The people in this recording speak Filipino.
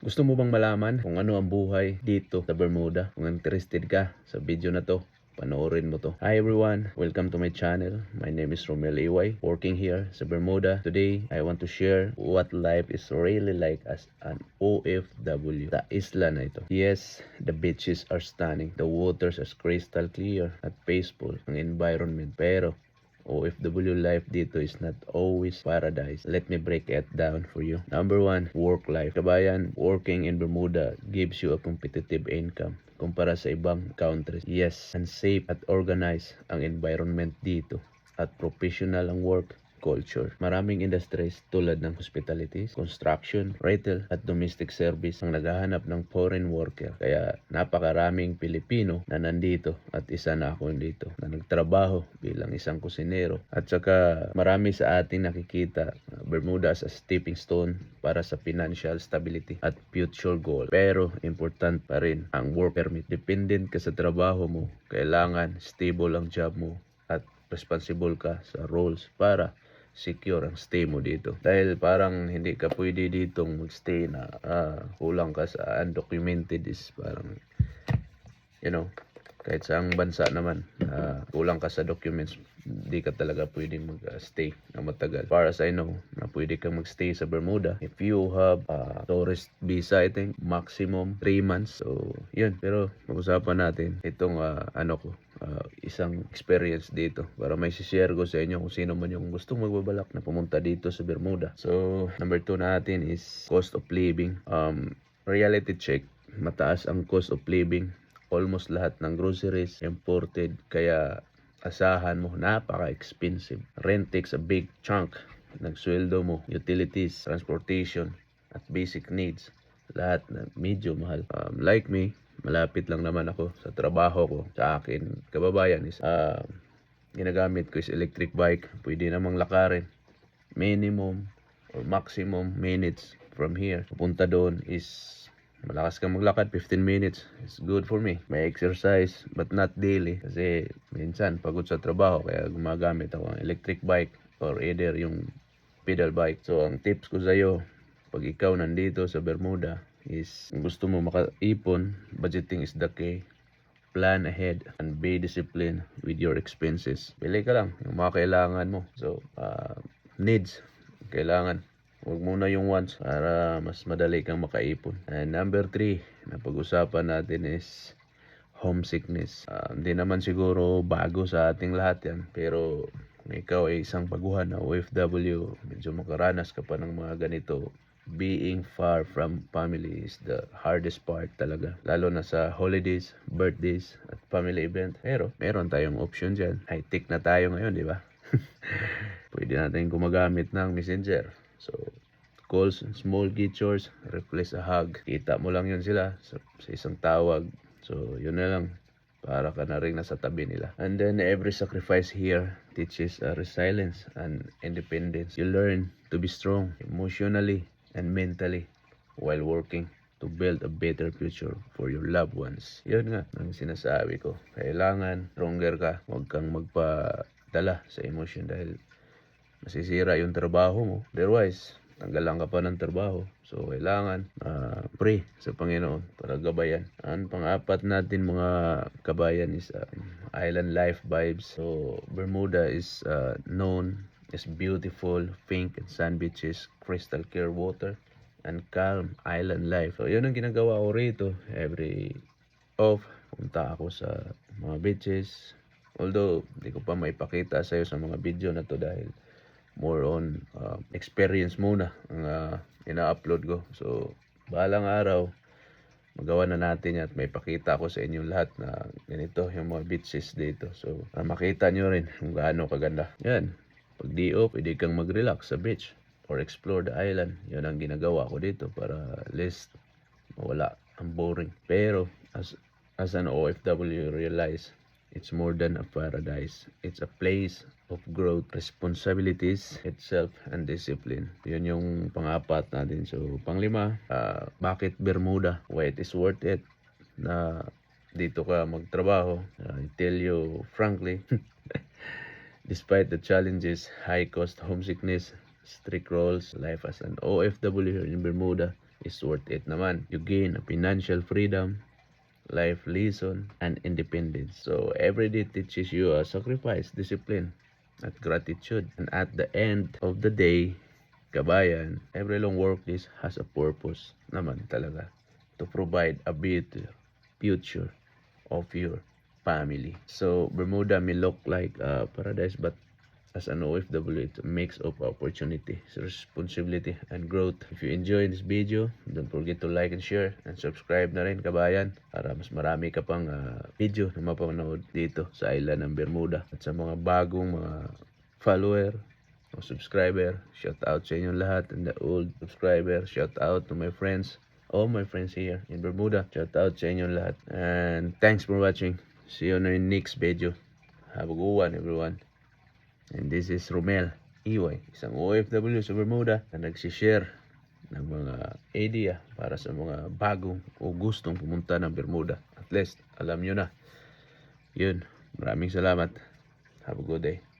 Gusto mo bang malaman kung ano ang buhay dito sa Bermuda? Kung interested ka sa video na to, panoorin mo to. Hi everyone, welcome to my channel. My name is Romel Iway, working here sa Bermuda. Today, I want to share what life is really like as an OFW sa isla na ito. Yes, the beaches are stunning. The waters are crystal clear at peaceful ang environment. Pero OFW life dito is not always paradise. Let me break it down for you. Number one, work life. Kabayan, working in Bermuda gives you a competitive income kumpara sa ibang countries. Yes, unsafe at organized ang environment dito at professional ang work culture. Maraming industries tulad ng hospitality, construction, retail at domestic service ang naghahanap ng foreign worker. Kaya napakaraming Pilipino na nandito at isa na ako dito na nagtrabaho bilang isang kusinero. At saka marami sa atin nakikita Bermuda as a stepping stone para sa financial stability at future goal. Pero important pa rin ang work permit. Dependent ka sa trabaho mo, kailangan stable ang job mo at responsible ka sa roles para secure ang stay mo dito. Dahil parang hindi ka pwede ditong magstay na kulang ka sa undocumented is parang, kahit sa ang bansa naman, kulang ka sa documents, hindi ka talaga pwede mag-stay na matagal. Para sa I know, na pwede kang mag-stay sa Bermuda if you have tourist visa, I think, maximum 3 months. So, yun. Pero, mag-usapan natin itong isang experience dito para may share ko sa inyo kung sino man yung gustong magbabalak na pumunta dito sa Bermuda. So, number 2 natin is cost of living. Reality check. Mataas ang cost of living. Almost lahat ng groceries imported, kaya asahan mo napaka-expensive. Rent takes a big chunk ng sweldo mo. Utilities, transportation, at basic needs, lahat na medyo mahal. Like me, malapit lang naman ako sa trabaho ko. Sa akin, kababayan, is ginagamit ko is electric bike. Pwede namang lakarin. Minimum or maximum minutes from here pupunta doon is malakas kang maglakad, 15 minutes. It's good for me. May exercise, but not daily. Kasi minsan, pagod sa trabaho, kaya gumagamit ako ng electric bike or either yung pedal bike. So, ang tips ko sa'yo, pag ikaw nandito sa Bermuda, is gusto mo makaipon, budgeting is the key. Plan ahead and be disciplined with your expenses. Pili ka lang yung mga kailangan mo. So, needs, kailangan. Huwag muna yung wants para mas madali kang makaipon. And number 3 na pag-usapan natin is homesickness. Hindi naman siguro bago sa ating lahat yan. Pero kung ikaw ay isang baguhan na OFW, medyo makaranas ka pa ng mga ganito. Being far from family is the hardest part talaga. Lalo na sa holidays, birthdays, at family event. Pero meron tayong option dyan. High-tech na tayo ngayon, di ba? Pwede natin gumagamit ng messenger. So, calls and small gestures replace a hug. Kita mo lang yun sila sa isang tawag. So, yun na lang. Para ka na rin nasa tabi nila. And then, every sacrifice here teaches resilience and independence. You learn to be strong emotionally and mentally while working to build a better future for your loved ones. Yun nga ang sinasabi ko. Kailangan stronger ka. Huwag kang magpadala sa emosyon dahil masisira yung trabaho mo. Otherwise, tanggalan ka pa ng trabaho. So, kailangan pray sa Panginoon para gabayan. Ang pang-apat natin mga kabayan is island life vibes. So, Bermuda is known as beautiful, pink and sand beaches, crystal clear water, and calm island life. So, yun ang ginagawa ko rito. Every off, punta ako sa mga beaches. Although, hindi ko pa maipakita sa iyo sa mga video na to dahil more on experience muna ang ina-upload ko. So, bahalang araw, magawa na natin yan at may pakita ko sa inyo lahat na ganito yung mga beaches dito. So, makita nyo rin kung gaano kaganda. Yan, pag DO, pwede kang mag-relax sa beach or explore the island. Yan ang ginagawa ko dito para less mawala ang boring. Pero, as an OFW, realize it's more than a paradise. It's a place of growth, responsibilities, itself, and discipline. Yun yung pang-apat natin. So, pang-5, bakit Bermuda? Why it is worth it na dito ka magtrabaho? I tell you frankly, despite the challenges, high cost, homesickness, strict rules, life as an OFW here in Bermuda is worth it naman. You gain a financial freedom, life lesson, and independence. So every day teaches you a sacrifice, discipline, at gratitude. And at the end of the day, kabayan, every long work this has a purpose naman talaga to provide a better future of your family. So Bermuda may look like paradise, but as an OFW, it's a mix of opportunity, responsibility, and growth. If you enjoy this video, don't forget to like and share and subscribe na rin kabayan para mas marami ka pang video na mapanood dito sa island ng Bermuda. At sa mga bagong mga follower o subscriber, shout out sa inyong lahat, and the old subscriber, shout out to my friends, all my friends here in Bermuda, shout out sa inyong lahat, and thanks for watching. See you on the next video. Have a good one, everyone. And this is Romel Iway, isang OFW sa Bermuda na nagsishare ng mga idea para sa mga bagong o gustong pumunta ng Bermuda. At least, alam nyo na. Yun, maraming salamat. Have a good day.